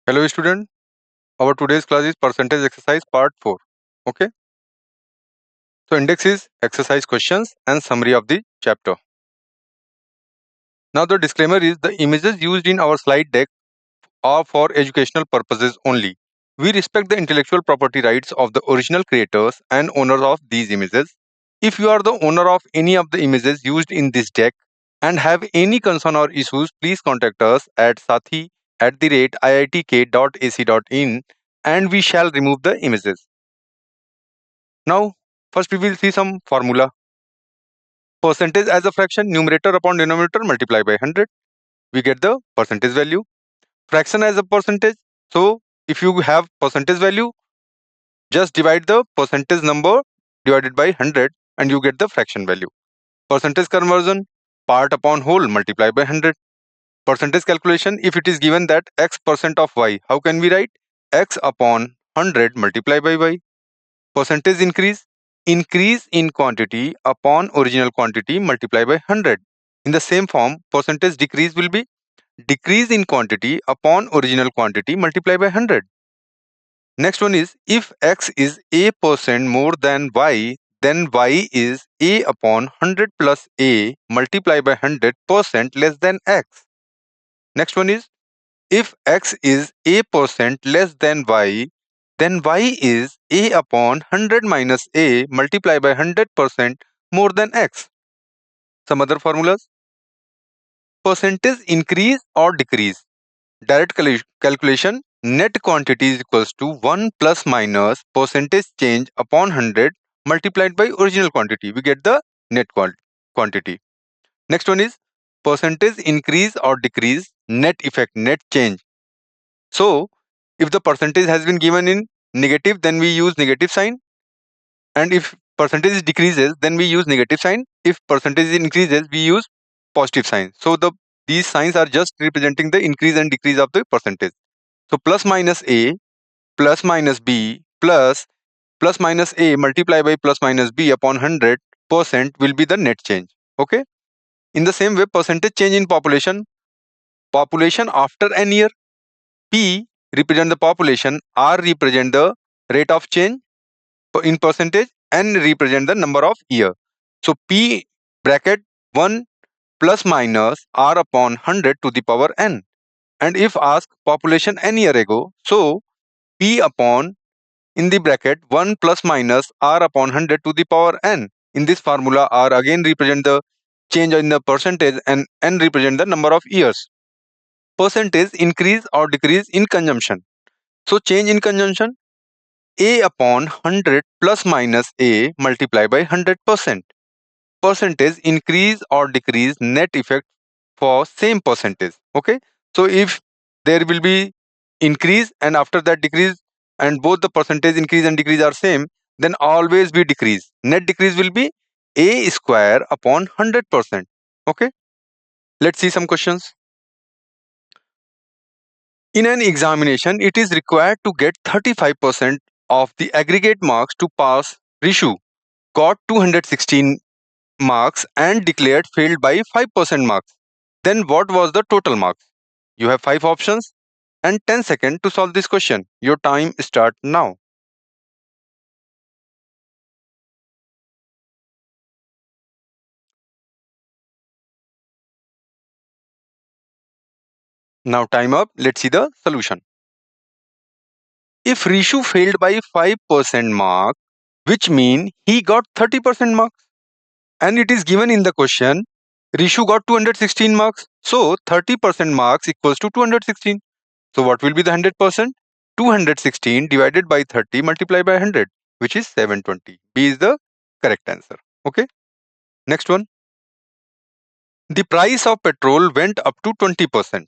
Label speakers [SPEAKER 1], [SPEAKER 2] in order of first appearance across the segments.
[SPEAKER 1] Hello student, our today's class is percentage exercise part 4. Okay, so index is exercise questions and summary of the chapter. Now the disclaimer is the images used in our slide deck are for educational purposes only. We respect the intellectual property rights of the original creators and owners of these images. If you are the owner of any of the images used in this deck and have any concern or issues, please contact us at sathi@iitk.ac.in and we shall remove the images. Now, first we will see some formula. Percentage as a fraction, numerator upon denominator multiply by 100. We get the percentage value. Fraction as a percentage. So, if you have percentage value, just divide the percentage number divided by 100 and you get the fraction value. Percentage conversion, part upon whole multiply by 100. Percentage calculation, if it is given that x percent of y, how can we write? X upon 100 multiply by y. Percentage increase, increase in quantity upon original quantity multiply by 100. In the same form, percentage decrease will be decrease in quantity upon original quantity multiply by 100. Next one is if x is a percent more than y, then y is a upon 100 plus a multiply by 100% less than x. Next one is if x is a percent less than y, then y is a upon 100 minus a multiplied by 100% more than x. Some other formulas. Percentage increase or decrease. Direct calculation. Net quantity is equals to 1 plus minus percentage change upon 100 multiplied by original quantity. We get the net quantity. Next one is percentage increase or decrease. Net effect, net change. So, if the percentage has been given in negative, then we use negative sign. And if percentage decreases, then we use negative sign. If percentage increases, we use positive sign. So, these signs are just representing the increase and decrease of the percentage. So, plus minus A, plus minus B, plus minus A multiplied by plus minus B upon 100% will be the net change. Okay. In the same way, percentage change in population after an year. P represent the population, R represent the rate of change in percentage, N represent the number of year. So P bracket 1 plus minus R upon 100 to the power N. And if asked population N year ago, so P upon in the bracket 1 plus minus R upon 100 to the power N. In this formula, R again represent the change in the percentage and N represent the number of years. Percentage increase or decrease in consumption. So change in consumption, A upon 100 plus minus A multiplied by 100%. Percentage increase or decrease net effect for same percentage. Okay. So if there will be increase and after that decrease and both the percentage increase and decrease are same, then always be decrease. Net decrease will be A square upon 100%. Okay. Let's see some questions. In an examination, it is required to get 35% of the aggregate marks to pass. Rishu got 216 marks and declared failed by 5% marks. Then what was the total marks? You have 5 options and 10 seconds to solve this question. Your time start now. Now time up. Let's see the solution. If Rishu failed by 5% mark, which mean he got 30% marks. And it is given in the question, Rishu got 216 marks. So 30% marks equals to 216. So what will be the 100%? 216 divided by 30 multiplied by 100, which is 720. B is the correct answer. Okay. Next one. The price of petrol went up to 20%.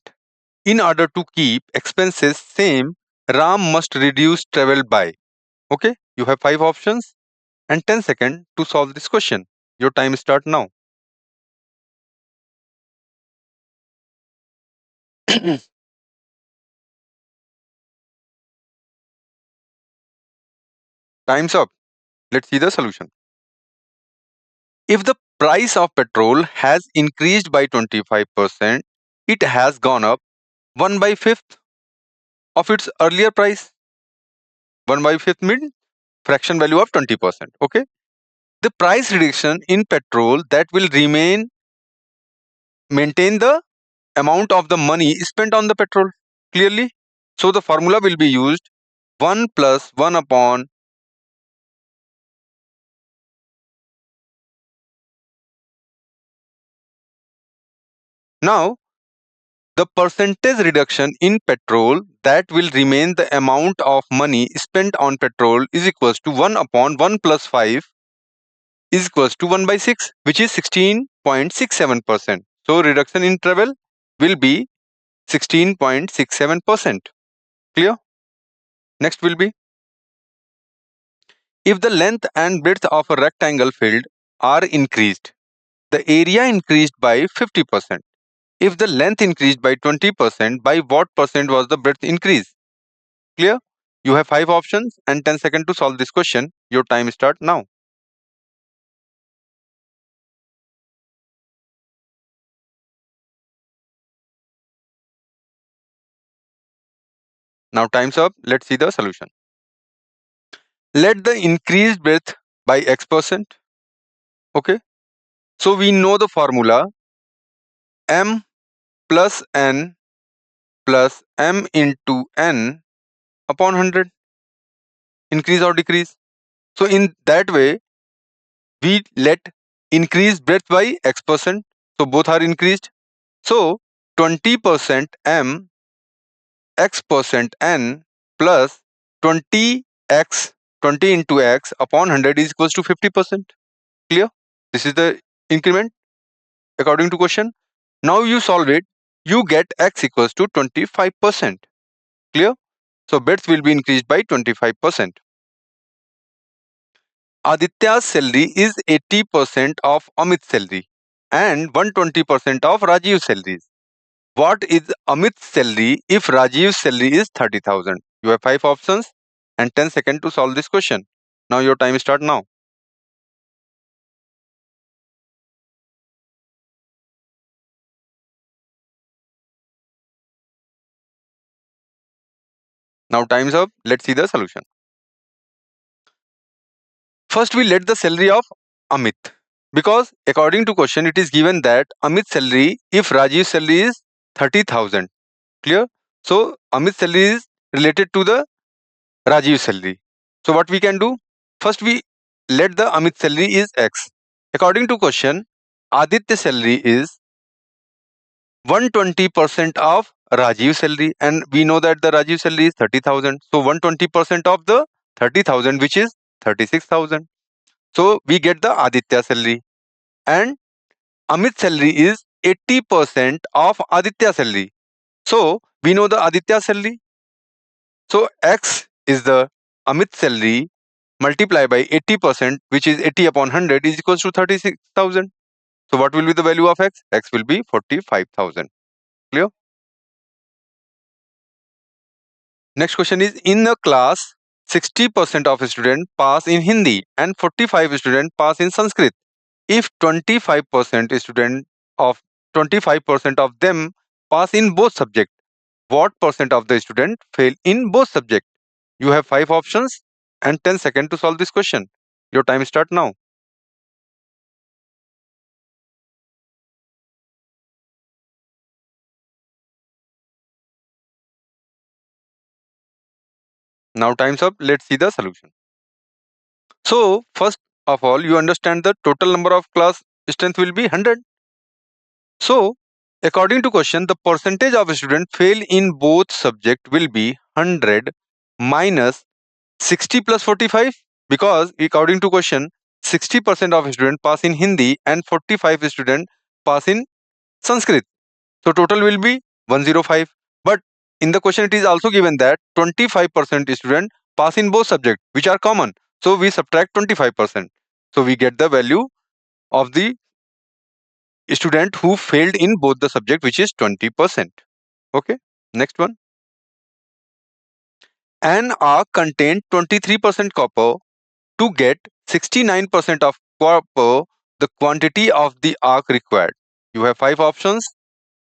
[SPEAKER 1] In order to keep expenses same, Ram must reduce travel by. Okay. You have 5 options and 10 seconds to solve this question. Your time start now. Time's up. Let's see the solution. If the price of petrol has increased by 25%, it has gone up 1/5. of its earlier price. 1/5 means fraction value of 20%. Okay. The price reduction in petrol that will maintain the amount of the money spent on the petrol. Clearly. So the formula will be used 1 plus 1 upon now the percentage reduction in petrol that will remain the amount of money spent on petrol is equals to 1 upon 1 plus 5 is equals to 1 by 6, which is 16.67%. So reduction in travel will be 16.67%. Clear? Next will be, if the length and breadth of a rectangle field are increased, the area increased by 50%. If the length increased by 20%, by what percent was the breadth increased? Clear? You have 5 options and 10 seconds to solve this question. Your time start now. Now time's up. Let's see the solution. Let the increased breadth by x%. Okay. So we know the formula m plus n plus m into n upon 100. Increase or decrease. So in that way, we let increased breadth by x%. So both are increased. So 20% m x% n plus 20x 20 into x upon 100 is equals to 50%. Clear? This is the increment according to question. Now you solve it, you get x equals to 25%. Clear? So bets will be increased by 25%. Aditya's salary is 80% of Amit's salary and 120% of Rajiv's salaries. What is Amit's salary if Rajiv's salary is 30,000? You have 5 options and 10 seconds to solve this question. Now your time start now. Now time's up. Let's see the solution. First we let the salary of Amit, because according to question it is given that Amit's salary if Rajiv's salary is 30,000. Clear? So Amit's salary is related to the Rajiv's salary. So what we can do? First we let the Amit salary is X. According to question, Aditya salary is 120% of Rajiv salary, and we know that the Rajiv salary is 30,000. So 120% of the 30,000, which is 36,000. So we get the Aditya salary, and Amit salary is 80% of Aditya salary. So we know the Aditya salary. So X is the Amit salary multiplied by 80%, which is 80 upon 100 is equals to 36,000. So what will be the value of X? X will be 45,000. Clear? Next question is, in a class, 60% of students pass in Hindi and 45 students pass in Sanskrit. If 25% of them pass in both subjects, what percent of the student fail in both subjects? You have 5 options and 10 seconds to solve this question. Your time start now. Now time's up. Let's see the solution. So first of all, you understand the total number of class strength will be 100. So according to question, the percentage of students fail in both subject will be 100 minus 60 plus 45, because according to question 60% of students pass in Hindi and 45 students pass in Sanskrit. So total will be 105. But in the question it is also given that 25% students pass in both subjects which are common. So we subtract 25%. So we get the value of the student who failed in both the subject, which is 20%. Okay. Next one. An arc contained 23% copper. To get 69% of copper, the quantity of the arc required. You have 5 options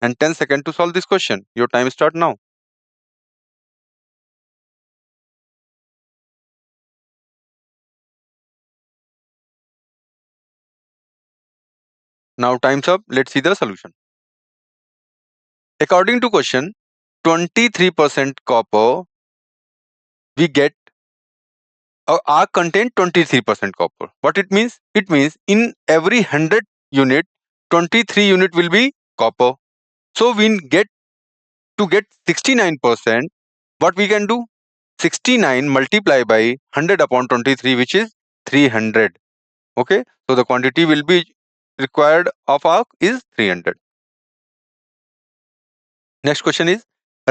[SPEAKER 1] and 10 seconds to solve this question. Your time start now. Now time's up. Let's see the solution. According to question, 23% copper we get are contain 23% copper. What it means? It means in every 100 unit, 23 unit will be copper. So we get to get 69%. What we can do? 69 multiply by 100 upon 23, which is 300. Okay, so the quantity will be required of our is 300. Next question is,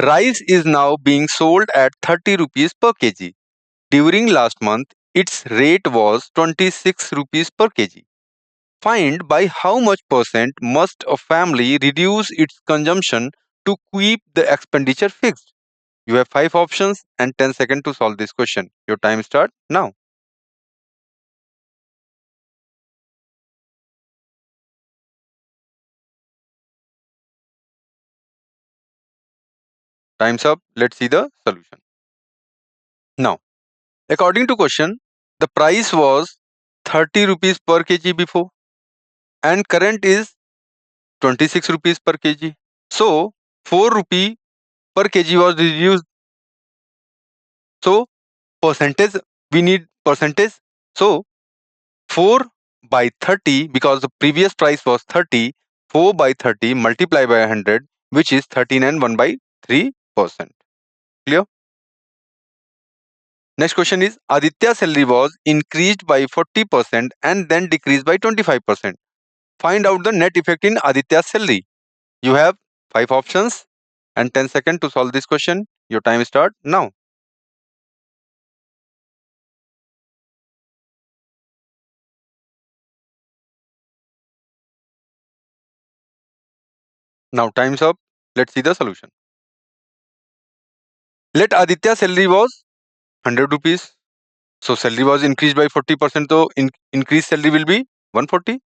[SPEAKER 1] rice is now being sold at 30 rupees per kg. During last month, its rate was 26 rupees per kg. Find by how much percent must a family reduce its consumption to keep the expenditure fixed. You have 5 options and 10 seconds to solve this question. Your time starts now. Time's up. Let's see the solution. Now, according to question, the price was 30 rupees per kg before and current is 26 rupees per kg. So, 4 rupee per kg was reduced. So, percentage, we need percentage. So, 4 by 30, because the previous price was 30, 4 by 30 multiplied by 100, which is 13 and 1 by 3%. Clear? Next question is, Aditya's salary was increased by 40% and then decreased by 25%. Find out the net effect in Aditya's salary. You have 5 options and 10 seconds to solve this question. Your time start now. Now time's up. Let's see the solution. Let Aditya's salary was 100 rupees. So salary was increased by 40%. So increased salary will be 140.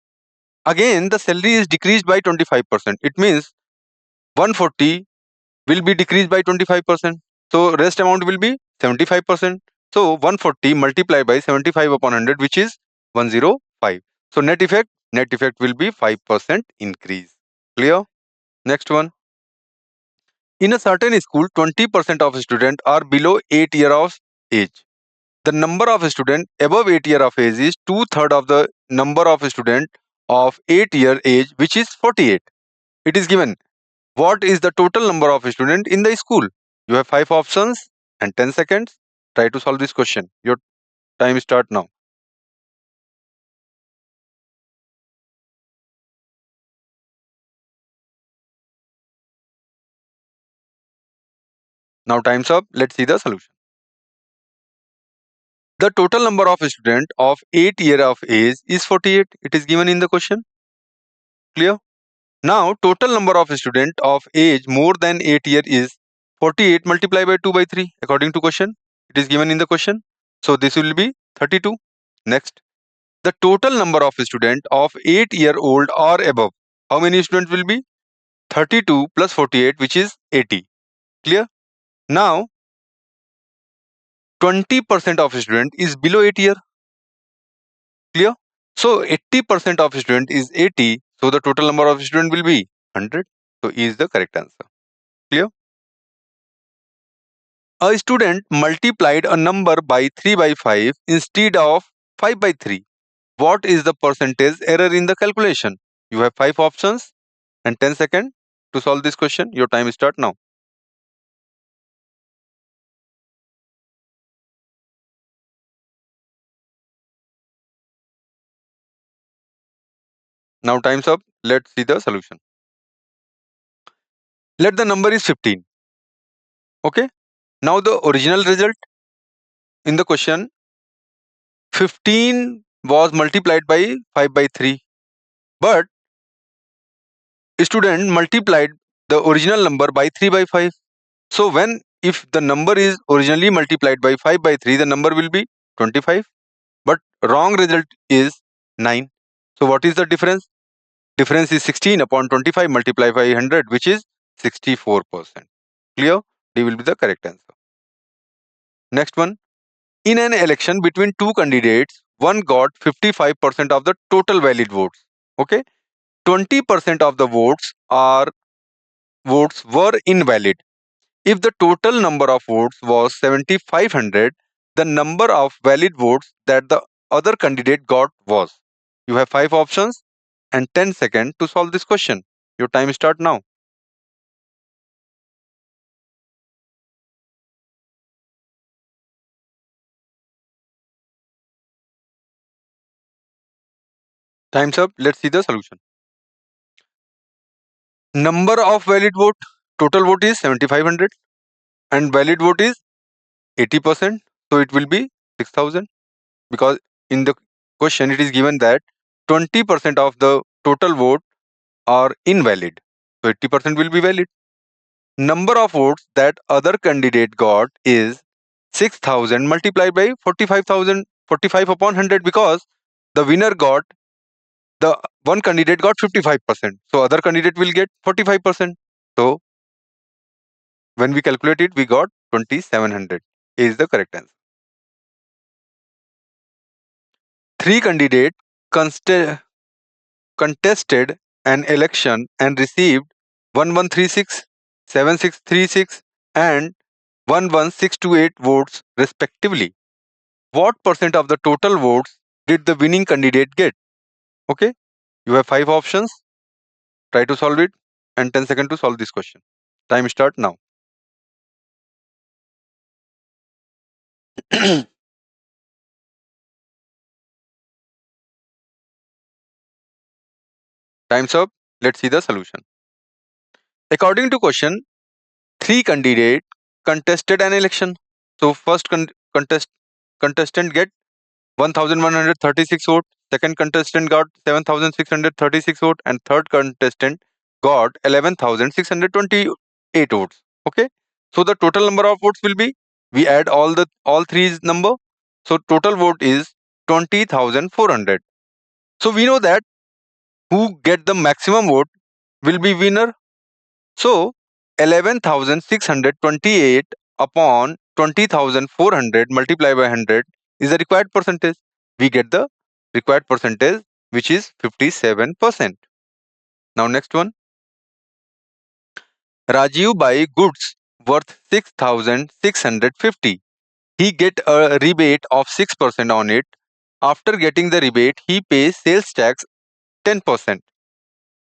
[SPEAKER 1] Again, the salary is decreased by 25%. It means 140 will be decreased by 25%. So rest amount will be 75%. So 140 multiplied by 75 upon 100, which is 105. So net effect will be 5% increase. Clear? Next one. In a certain school, 20% of students are below 8 years of age. The number of students above 8 years of age is 2/3 of the number of students of 8-year age, which is 48. It is given. What is the total number of students in the school? You have 5 options and 10 seconds. Try to solve this question. Your time start now. Now time's up. Let's see the solution. The total number of students of 8 years of age is 48. It is given in the question. Clear? Now total number of students of age more than 8 years is 48 multiplied by 2 by 3 according to question. It is given in the question. So this will be 32. Next. The total number of students of 8-year-old or above. How many students will be? 32 plus 48, which is 80. Clear? Now 20% of student is below 8 year. Clear? So 80% of student is 80. So the total number of student will be 100. So E is the correct answer. Clear? A student multiplied a number by 3 by 5 instead of 5 by 3. What is the percentage error in the calculation? You have 5 options and 10 seconds to solve this question. Your time start now. Now time's up. Let's see the solution. Let the number is 15. Okay. Now the original result in the question, 15 was multiplied by 5 by 3. But student multiplied the original number by 3 by 5. So if the number is originally multiplied by 5 by 3, the number will be 25. But wrong result is 9. So what is the difference? Difference is 16 upon 25 multiplied by 100, which is 64%. Clear? D will be the correct answer. Next one. In an election between two candidates, one got 55% of the total valid votes. Okay. 20% of the votes were invalid. If the total number of votes was 7,500, the number of valid votes that the other candidate got was. You have 5 options and 10 seconds to solve this question. Your time start now. Time's up. Let's see the solution. Number of valid vote, total vote is 7,500 and valid vote is 80%. So it will be 6,000, because in the question it is given that 20% of the total vote are invalid. So 80% will be valid. Number of votes that other candidate got is 6,000 multiplied by 45,000, 45 upon 100, because the winner got, the one candidate got 55%. So other candidate will get 45%. So when we calculate it, we got 2,700 is the correct answer. 3 candidates contested an election and received 1136, 7636 and 11628 votes respectively. What percent of the total votes did the winning candidate get? Okay, you have 5 options. Try to solve it and 10 seconds to solve this question. Time start now. Time's up. Let's see the solution. According to question, 3 candidates contested an election. So first contestant get 1,136 votes. Second contestant got 7,636 votes, and third contestant got 11,628 votes. Okay, so the total number of votes will be, we add all three's number. So total vote is 20,400. So we know that who get the maximum vote will be winner. So 11,628 upon 20,400 multiplied by 100 is the required percentage. We get the required percentage, which is 57%. Now next one. Rajiv buy goods worth 6,650. He get a rebate of 6% on it. After getting the rebate, he pays sales tax 10%.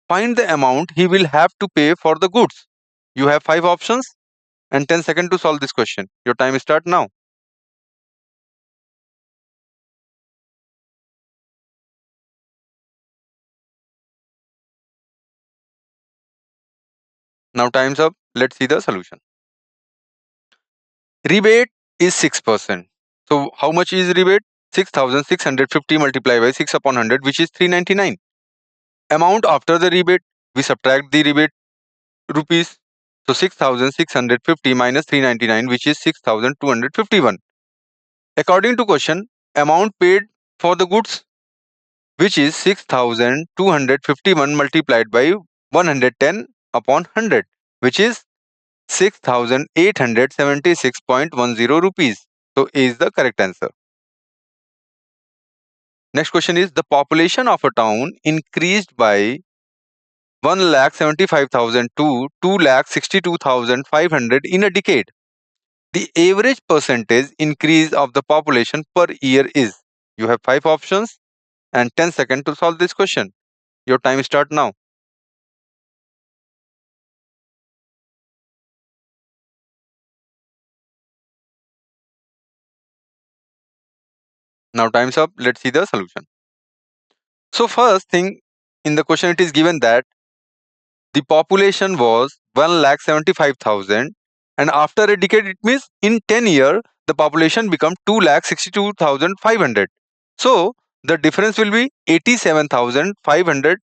[SPEAKER 1] Find the amount he will have to pay for the goods. You have 5 options and 10 seconds to solve this question. Your time start now. Now time's up. Let's see the solution. Rebate is 6%. So how much is rebate? 6,650 multiplied by 6 upon 100, which is 399. Amount after the rebate, we subtract the rebate rupees. So 6,650 minus 399, which is 6,251. According to question, amount paid for the goods, which is 6,251 multiplied by 110 upon 100, which is 6,876.10 rupees. So is the correct answer. Next question is, the population of a town increased by 1,75,000 to 2,62,500 in a decade. The average percentage increase of the population per year is. You have 5 options and 10 seconds to solve this question. Your time start now. Now time's up. Let's see the solution. So first thing, in the question it is given that the population was 1,75,000 and after a decade, it means in 10 years the population become 2,62,500. So the difference will be 87,500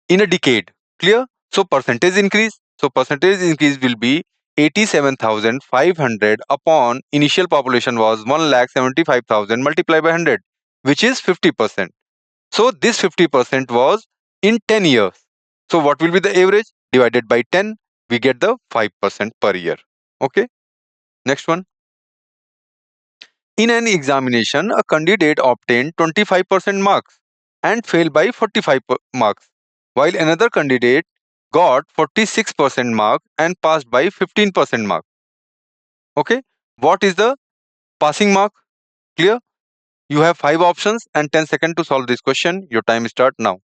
[SPEAKER 1] in a decade. Clear? So percentage increase. So percentage increase will be 87,500 upon initial population was 1,75,000 multiplied by 100, which is 50%. So this 50% was in 10 years. So what will be the average? Divided by 10, we get the 5% per year. Okay. Next one. In an examination, a candidate obtained 25% marks and failed by 45 marks, while another candidate got 46% mark and passed by 15% mark. Okay, what is the passing mark? Clear? You have 5 options and 10 seconds to solve this question. Your time start now.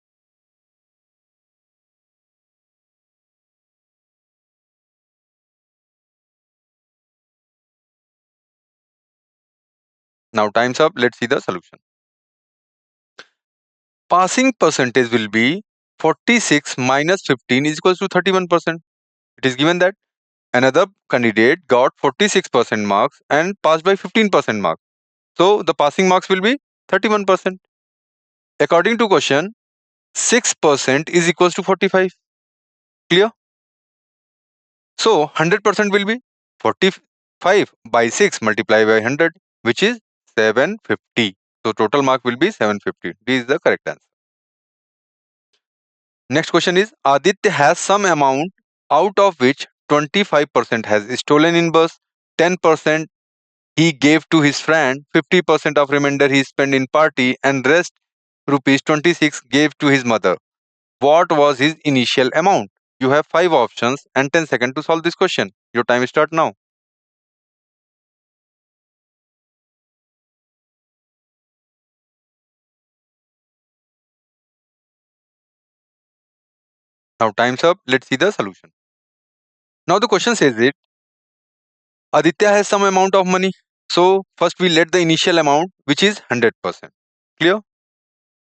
[SPEAKER 1] Now time's up. Let's see the solution. Passing percentage will be 46 minus 15 is equals to 31%. It is given that another candidate got 46% marks and passed by 15% mark. So the passing marks will be 31%. According to question, 6% is equals to 45. Clear? So 100% will be 45 by 6 multiplied by 100, which is 750. So total mark will be 750. This is the correct answer. Next question is, Aditya has some amount out of which 25% has stolen in bus, 10% he gave to his friend, 50% of remainder he spent in party, and rest rupees 26 gave to his mother. What was his initial amount? You have 5 options and 10 seconds to solve this question. Your time start now. Now time's up. Let's see the solution. Now the question says it, Aditya has some amount of money. So first we let the initial amount, which is 100%. Clear?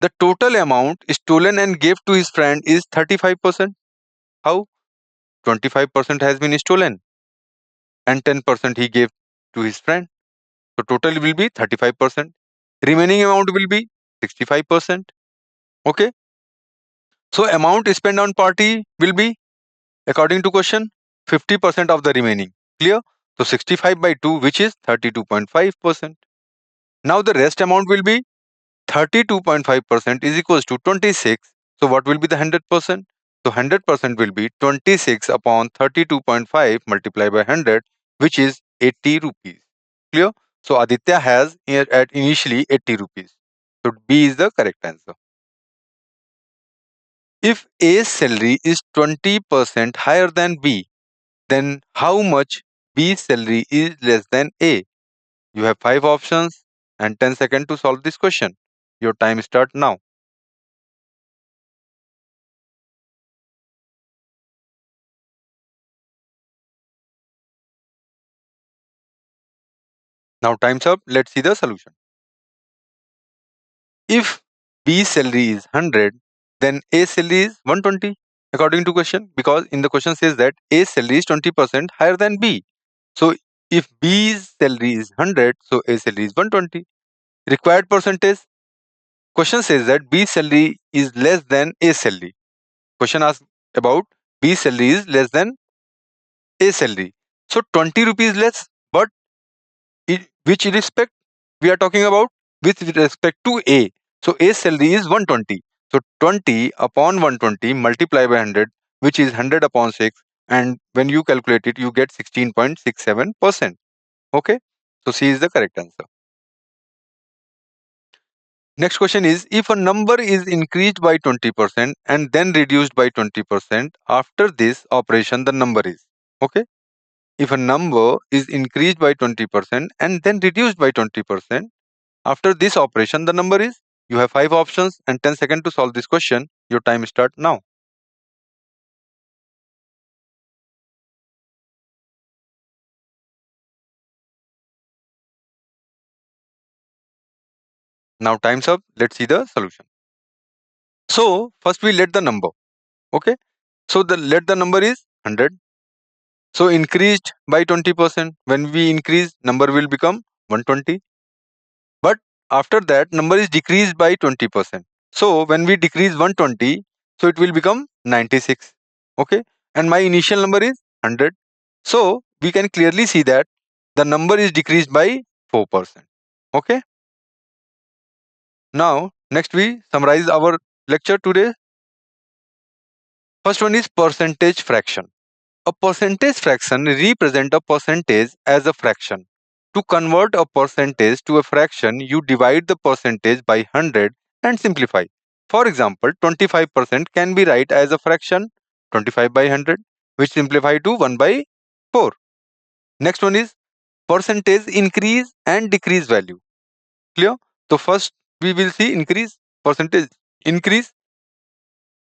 [SPEAKER 1] The total amount stolen and gave to his friend is 35%. How? 25% has been stolen and 10% he gave to his friend. So total will be 35%. Remaining amount will be 65%. Okay. So amount spent on party will be, according to question, 50% of the remaining. Clear? So 65 by 2, which is 32.5%. Now the rest amount will be 32.5% is equals to 26. So what will be the 100%? So 100% will be 26 upon 32.5 multiplied by 100, which is 80 rupees. Clear? So Aditya has at initially 80 rupees. So B is the correct answer. If A's salary is 20% higher than B, then how much B's salary is less than A? You have 5 options and 10 seconds to solve this question. Your time start now. Now time's up. Let's see the solution. If B's salary is 100, then A's salary is 120 according to question, because in the question says that A's salary is 20% higher than B. So if B's salary is 100, so A's salary is 120. Required percentage. Question says that B's salary is less than A's salary. Question asks about B's salary is less than A's salary. So 20 rupees less, but which respect we are talking about? With respect to A. So A's salary is 120. So 20 upon 120 multiplied by 100, which is 100 upon 6. And when you calculate it, you get 16.67%. Okay. So C is the correct answer. Next question is, if a number is increased by 20% and then reduced by 20%, after this operation, the number is. Okay. If a number is increased by 20% and then reduced by 20%, after this operation, the number is. You have 5 options and 10 seconds to solve this question. Your time start now. Now time's up. Let's see the solution. So first we let the number. Okay. So the let the number is 100. So increased by 20%. When we increase, number will become 120. But after that, number is decreased by 20%. So when we decrease 120, so it will become 96. Okay. And my initial number is 100. So we can clearly see that the number is decreased by 4%. Okay. Now, next we summarize our lecture today. First one is percentage fraction. A percentage fraction represents a percentage as a fraction. To convert a percentage to a fraction, you divide the percentage by 100 and simplify. For example, 25% can be write as a fraction 25 by 100, which simplify to 1 by 4. Next one is percentage increase and decrease value. Clear? So first we will see increase, percentage increase.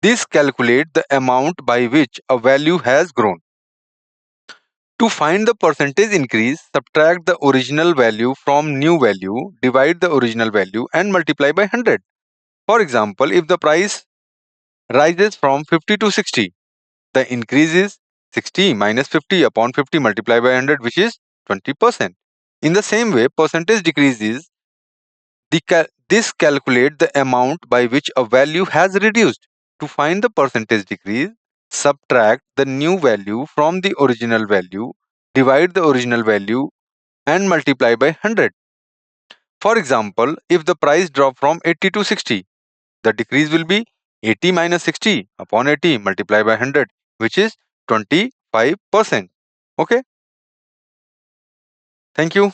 [SPEAKER 1] This calculate the amount by which a value has grown. To find the percentage increase, subtract the original value from new value, divide the original value and multiply by 100. For example, if the price rises from 50 to 60, the increase is 60 minus 50 upon 50 multiplied by 100, which is 20%. In the same way, percentage decreases. This calculate the amount by which a value has reduced. To find the percentage decrease, subtract the new value from the original value, divide the original value and multiply by 100. For example, if the price drop from 80 to 60, the decrease will be 80 minus 60 upon 80 multiplied by 100, which is 25%. Okay. Thank you.